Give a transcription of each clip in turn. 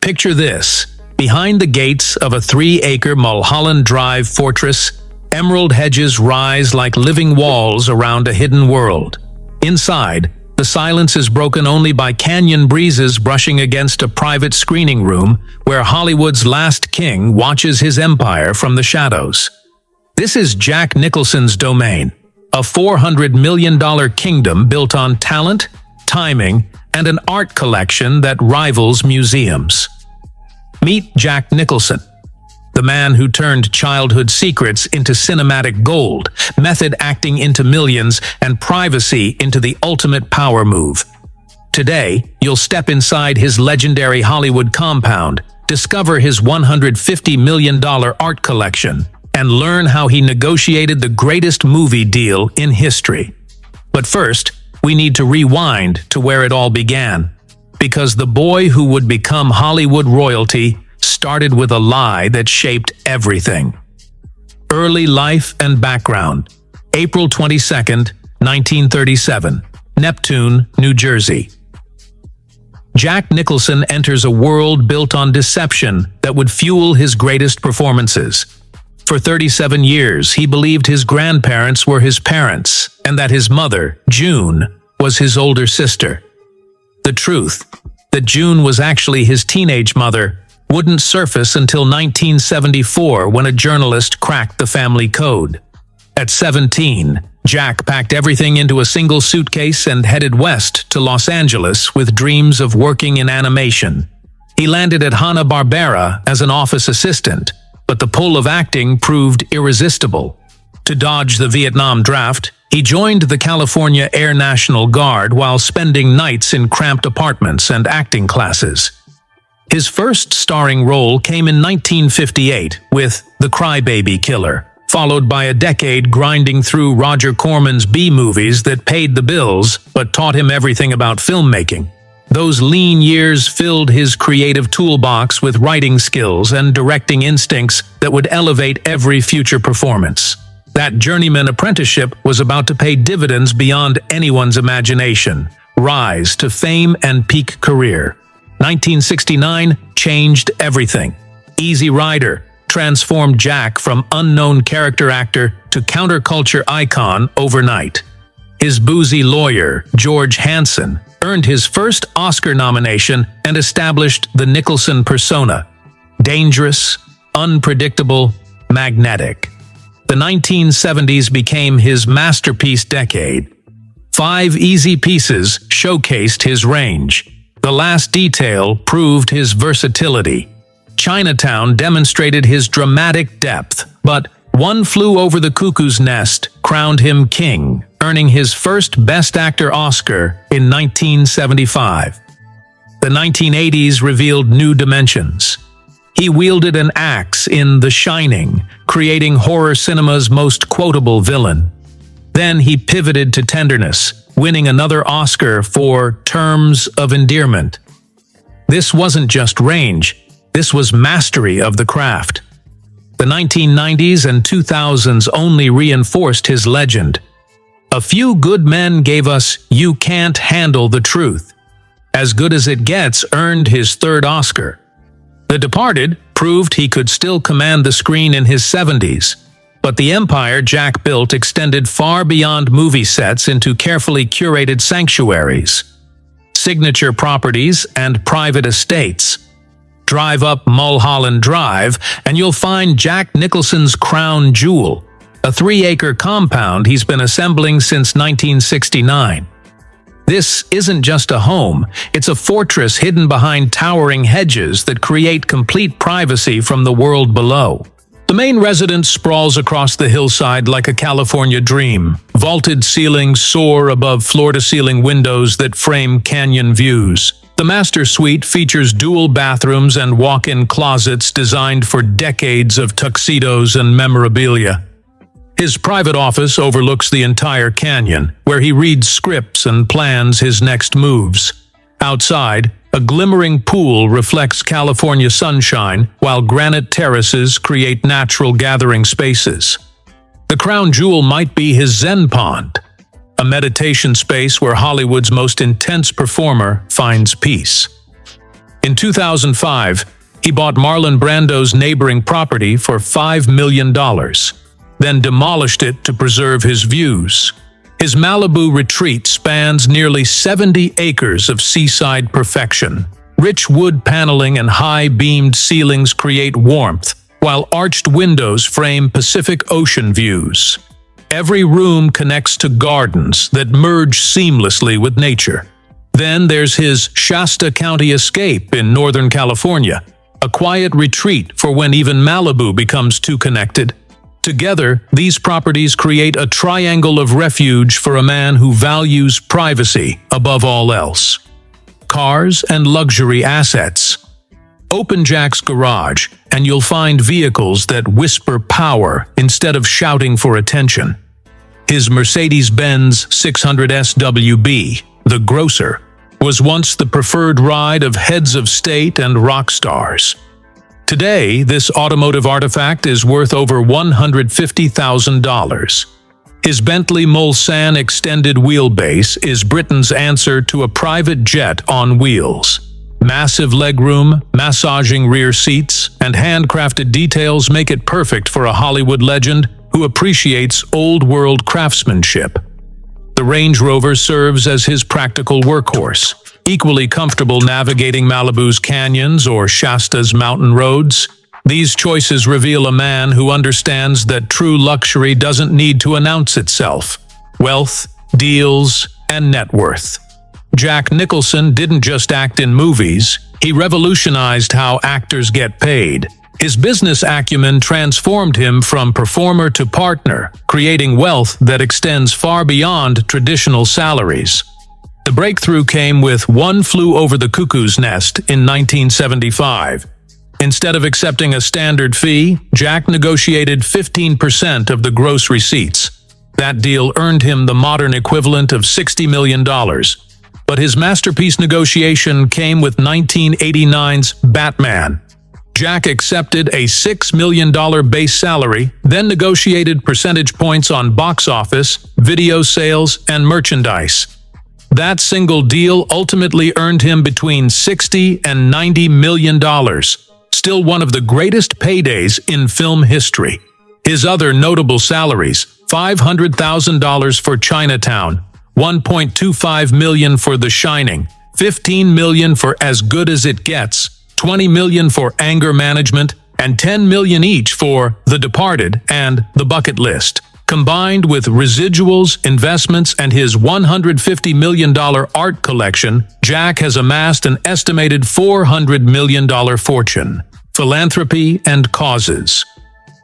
Picture this. Behind the gates of a 3-acre Mulholland Drive fortress, emerald hedges rise like living walls around a hidden world. Inside, the silence is broken only by canyon breezes brushing against a private screening room where Hollywood's last king watches his empire from the shadows. This is Jack Nicholson's domain, a $400 million kingdom built on talent, timing, and an art collection that rivals museums. Meet Jack Nicholson, the man who turned childhood secrets into cinematic gold, method acting into millions, and privacy into the ultimate power move. Today, you'll step inside his legendary Hollywood compound, discover his $150 million art collection, and learn how he negotiated the greatest movie deal in history. But first, we need to rewind to where it all began. Because the boy who would become Hollywood royalty started with a lie that shaped everything. Early life and background. April 22, 1937, Neptune, New Jersey. Jack Nicholson enters a world built on deception that would fuel his greatest performances. For 37 years, he believed his grandparents were his parents and that his mother, June, was his older sister. The truth, that June was actually his teenage mother, wouldn't surface until 1974 when a journalist cracked the family code. At 17, Jack packed everything into a single suitcase and headed west to Los Angeles with dreams of working in animation. He landed at Hanna-Barbera as an office assistant, but the pull of acting proved irresistible. To dodge the Vietnam draft, he joined the California Air National Guard while spending nights in cramped apartments and acting classes. His first starring role came in 1958 with The Crybaby Killer, followed by a decade grinding through Roger Corman's B-movies that paid the bills but taught him everything about filmmaking. Those lean years filled his creative toolbox with writing skills and directing instincts that would elevate every future performance. That journeyman apprenticeship was about to pay dividends beyond anyone's imagination. Rise to fame and peak career. 1969 changed everything. Easy Rider transformed Jack from unknown character actor to counterculture icon overnight. His boozy lawyer, George Hansen, earned his first Oscar nomination and established the Nicholson persona. Dangerous, unpredictable, magnetic. The 1970s became his masterpiece decade. 5 easy pieces showcased his range. The Last Detail proved his versatility. Chinatown demonstrated his dramatic depth, but One Flew Over the Cuckoo's Nest crowned him king, earning his first Best Actor Oscar in 1975. The 1980s revealed new dimensions. He wielded an axe in The Shining, creating horror cinema's most quotable villain. Then he pivoted to tenderness, winning another Oscar for Terms of Endearment. This wasn't just range, this was mastery of the craft. The 1990s and 2000s only reinforced his legend. A Few Good Men gave us You Can't Handle the Truth. As Good as It Gets earned his 3rd Oscar. The Departed proved he could still command the screen in his 70s. But the empire Jack built extended far beyond movie sets into carefully curated sanctuaries, signature properties, and private estates. Drive up Mulholland Drive, and you'll find Jack Nicholson's crown jewel, a 3-acre compound he's been assembling since 1969. This isn't just a home, it's a fortress hidden behind towering hedges that create complete privacy from the world below. The main residence sprawls across the hillside like a California dream. Vaulted ceilings soar above floor-to-ceiling windows that frame canyon views. The master suite features dual bathrooms and walk-in closets designed for decades of tuxedos and memorabilia. His private office overlooks the entire canyon, where he reads scripts and plans his next moves. Outside, a glimmering pool reflects California sunshine, while granite terraces create natural gathering spaces. The crown jewel might be his Zen pond, a meditation space where Hollywood's most intense performer finds peace. In 2005, he bought Marlon Brando's neighboring property for $5 million, then demolished it to preserve his views. His Malibu retreat spans nearly 70 acres of seaside perfection. Rich wood paneling and high-beamed ceilings create warmth, while arched windows frame Pacific Ocean views. Every room connects to gardens that merge seamlessly with nature. Then there's his Shasta County escape in Northern California, a quiet retreat for when even Malibu becomes too connected. Together, these properties create a triangle of refuge for a man who values privacy above all else. Cars and luxury assets. Open Jack's garage, and you'll find vehicles that whisper power instead of shouting for attention. His Mercedes-Benz 600 SWB, the Grocer, was once the preferred ride of heads of state and rock stars. Today, this automotive artifact is worth over $150,000. His Bentley Mulsanne extended wheelbase is Britain's answer to a private jet on wheels. Massive legroom, massaging rear seats, and handcrafted details make it perfect for a Hollywood legend who appreciates old-world craftsmanship. The Range Rover serves as his practical workhorse, equally comfortable navigating Malibu's canyons or Shasta's mountain roads. These choices reveal a man who understands that true luxury doesn't need to announce itself. Wealth, deals, and net worth. Jack Nicholson didn't just act in movies, he revolutionized how actors get paid. His business acumen transformed him from performer to partner, creating wealth that extends far beyond traditional salaries. The breakthrough came with One Flew Over the Cuckoo's Nest in 1975. Instead of accepting a standard fee, Jack negotiated 15% of the gross receipts. That deal earned him the modern equivalent of $60 million. But his masterpiece negotiation came with 1989's Batman. Jack accepted a $6 million base salary, then negotiated percentage points on box office, video sales, and merchandise. That single deal ultimately earned him between $60 and $90 million, still one of the greatest paydays in film history. His other notable salaries: $500,000 for Chinatown, $1.25 million for The Shining, $15 million for As Good as It Gets, $20 million for Anger Management, and $10 million each for The Departed and The Bucket List. Combined with residuals, investments, and his $150 million art collection, Jack has amassed an estimated $400 million fortune. Philanthropy and causes.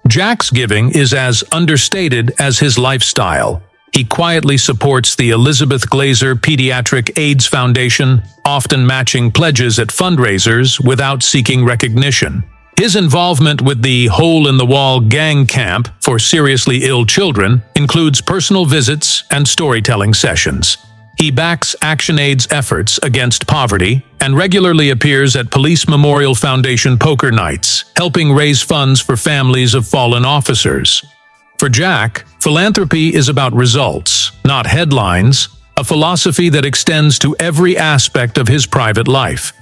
Jack's giving is as understated as his lifestyle. He quietly supports the Elizabeth Glaser Pediatric AIDS Foundation, often matching pledges at fundraisers without seeking recognition. His involvement with the Hole-in-the-Wall gang camp for seriously ill children includes personal visits and storytelling sessions. He backs ActionAid's efforts against poverty and regularly appears at Police Memorial Foundation poker nights, helping raise funds for families of fallen officers. For Jack, philanthropy is about results, not headlines, a philosophy that extends to every aspect of his private life.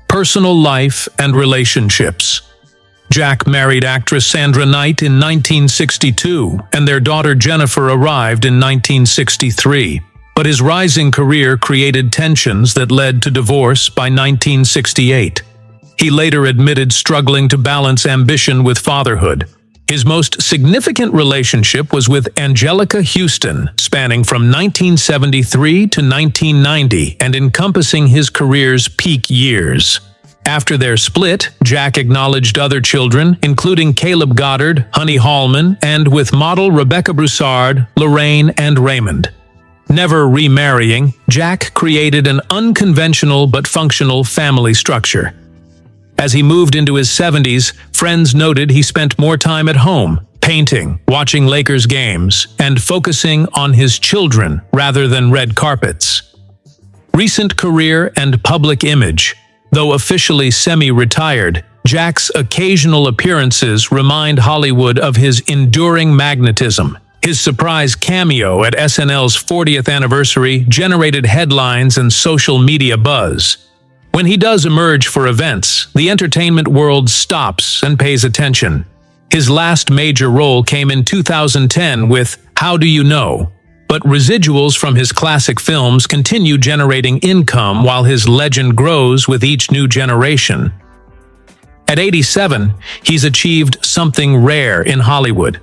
Personal life and relationships. Jack married actress Sandra Knight in 1962, and their daughter Jennifer arrived in 1963. But his rising career created tensions that led to divorce by 1968. He later admitted struggling to balance ambition with fatherhood. His most significant relationship was with Angelica Houston, spanning from 1973 to 1990 and encompassing his career's peak years. After their split, Jack acknowledged other children, including Caleb Goddard, Honey Hallman, and with model Rebecca Broussard, Lorraine, and Raymond. Never remarrying, Jack created an unconventional but functional family structure. As he moved into his 70s, friends noted he spent more time at home, painting, watching Lakers games, and focusing on his children rather than red carpets. Recent career and public image. Though officially semi-retired, Jack's occasional appearances remind Hollywood of his enduring magnetism. His surprise cameo at SNL's 40th anniversary generated headlines and social media buzz. When he does emerge for events, the entertainment world stops and pays attention. His last major role came in 2010 with How Do You Know? But residuals from his classic films continue generating income while his legend grows with each new generation. At 87, he's achieved something rare in Hollywood: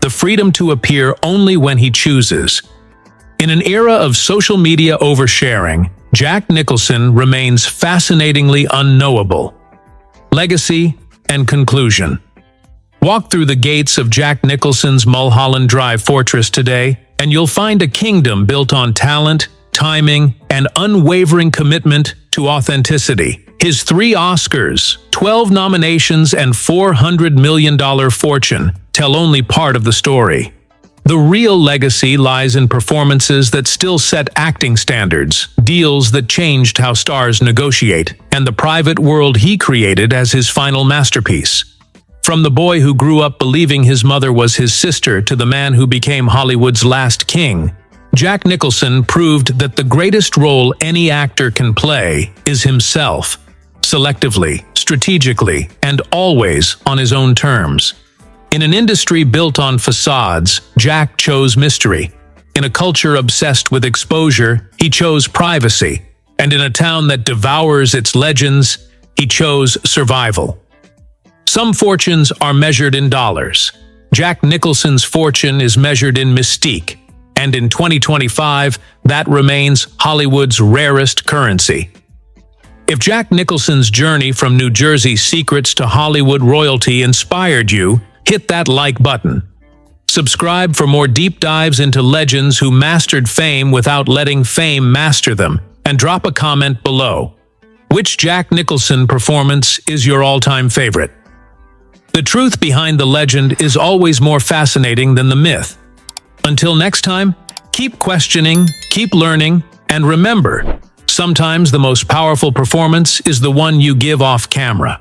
the freedom to appear only when he chooses. In an era of social media oversharing, Jack Nicholson remains fascinatingly unknowable. Legacy and conclusion. Walk through the gates of Jack Nicholson's Mulholland Drive fortress today, and you'll find a kingdom built on talent, timing, and unwavering commitment to authenticity. His 3 Oscars, 12 nominations, and $400 million fortune tell only part of the story. The real legacy lies in performances that still set acting standards, deals that changed how stars negotiate, and the private world he created as his final masterpiece. From the boy who grew up believing his mother was his sister to the man who became Hollywood's last king, Jack Nicholson proved that the greatest role any actor can play is himself, selectively, strategically, and always on his own terms. In an industry built on facades, Jack chose mystery. In a culture obsessed with exposure, he chose privacy. And in a town that devours its legends, he chose survival. Some fortunes are measured in dollars. Jack Nicholson's fortune is measured in mystique, and in 2025, that remains Hollywood's rarest currency. If Jack Nicholson's journey from New Jersey secrets to Hollywood royalty inspired you, hit that like button. Subscribe for more deep dives into legends who mastered fame without letting fame master them, and drop a comment below. Which Jack Nicholson performance is your all-time favorite? The truth behind the legend is always more fascinating than the myth. Until next time, keep questioning, keep learning, and remember, sometimes the most powerful performance is the one you give off camera.